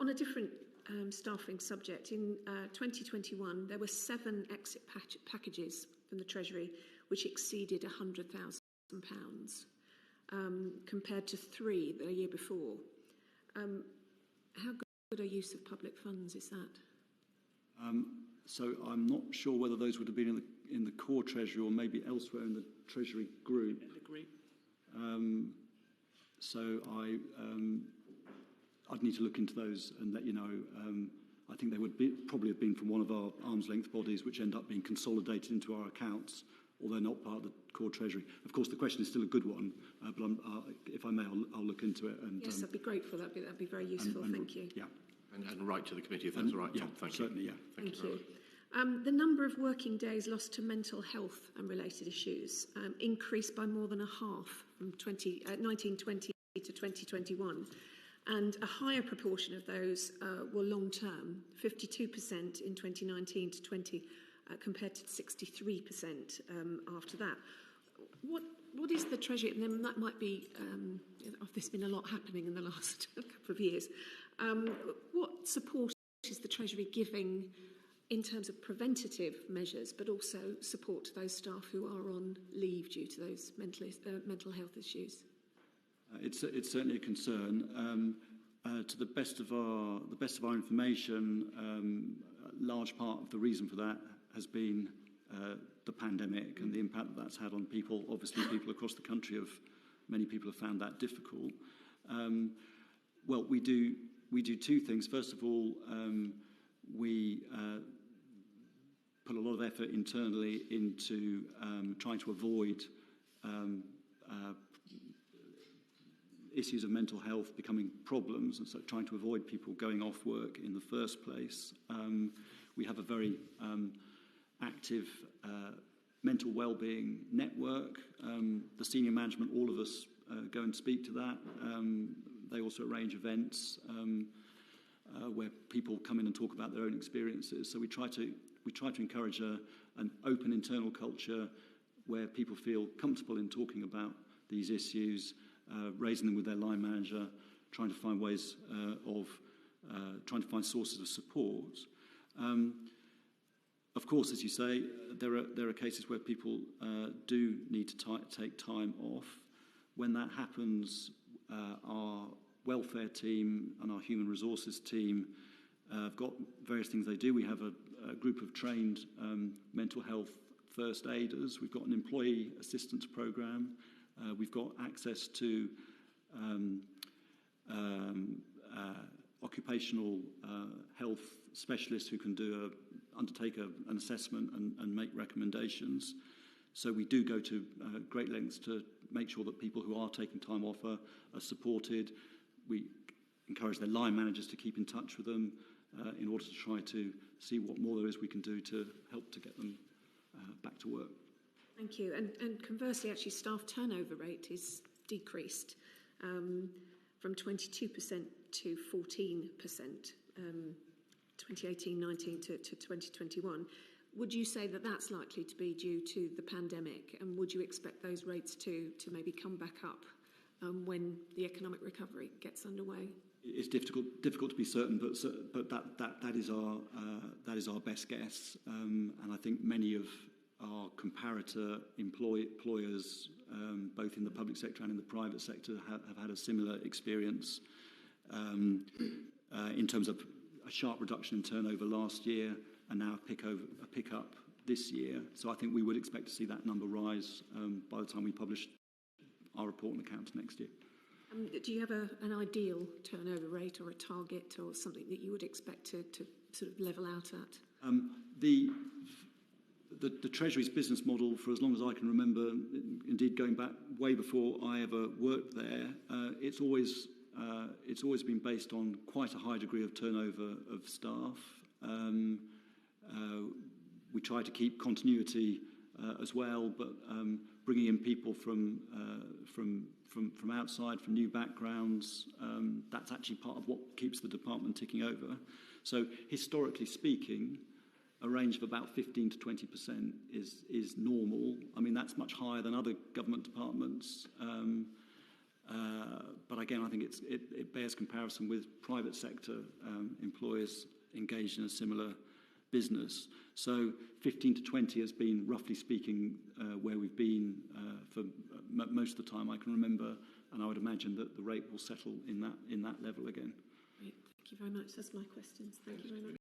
On a different staffing subject, in 2021 there were 7 exit packages from the Treasury which exceeded £100,000 compared to 3 the year before. How good a use of public funds is that? So I'm not sure whether those would have been in the core Treasury or maybe elsewhere in the Treasury group. In the group. So I'd need to look into those and let you know. I think they would probably have been from one of our arm's length bodies, which end up being consolidated into our accounts, although not part of the core Treasury. Of course, the question is still a good one, but if I may, I'll look into it. And, yes, I'd be grateful. That'd be very useful. Thank you. Yeah. And write to the committee if that's all right, Tom. Thank certainly, you. Yeah. Thank you. The number of working days lost to mental health and related issues increased by more than a half from 1920 to 2021. And a higher proportion of those were long-term, 52% in 2019 to 20, compared to 63% after that. What is the Treasury, and then that might be, there's been a lot happening in the last couple of years, what support is the Treasury giving in terms of preventative measures, but also support to those staff who are on leave due to those mental health issues? It's certainly a concern. To the best of our information, a large part of the reason for that has been the pandemic and the impact that's had on people. Obviously, people across the country many people have found that difficult. Well, we do 2 things. First of all, we put a lot of effort internally into trying to avoid issues of mental health becoming problems, and so trying to avoid people going off work in the first place. We have a very active mental wellbeing network. The senior management, all of us, go and speak to that. They also arrange events where people come in and talk about their own experiences. So we try to encourage an open internal culture where people feel comfortable in talking about these issues, raising them with their line manager, trying to find ways trying to find sources of support. Of course, as you say, there are cases where people do need to take time off. When that happens, our welfare team and our human resources team have got various things they do. We have a group of trained mental health first aiders. We've got an employee assistance programme. We've got access to occupational health specialists who can undertake an assessment and make recommendations. So we do go to great lengths to make sure that people who are taking time off are supported. We encourage their line managers to keep in touch with them in order to try to see what more there is we can do to help to get them back to work. Thank you. And conversely, actually, staff turnover rate is decreased from 22% to 14%, 2018-19 to 2021. Would you say that that's likely to be due to the pandemic, and would you expect those rates to maybe come back up when the economic recovery gets underway? It's difficult to be certain, but that is our best guess, and I think many of our comparator employers, both in the public sector and in the private sector, have had a similar experience in terms of a sharp reduction in turnover last year and now a pick-up this year. So I think we would expect to see that number rise by the time we publish our report and accounts next year. Do you have an ideal turnover rate or a target or something that you would expect to sort of level out at? The Treasury's business model, for as long as I can remember, indeed going back way before I ever worked there, it's always been based on quite a high degree of turnover of staff. We try to keep continuity as well, but bringing in people from outside, from new backgrounds, that's actually part of what keeps the department ticking over. So historically speaking, a range of about 15 to 20% is normal. I mean, that's much higher than other government departments. But again, I think it bears comparison with private sector employers engaged in a similar business. So 15 to 20 has been, roughly speaking, where we've been for most of the time I can remember, and I would imagine that the rate will settle in that level again. Great. Thank you very much. That's my questions. Thank you very much.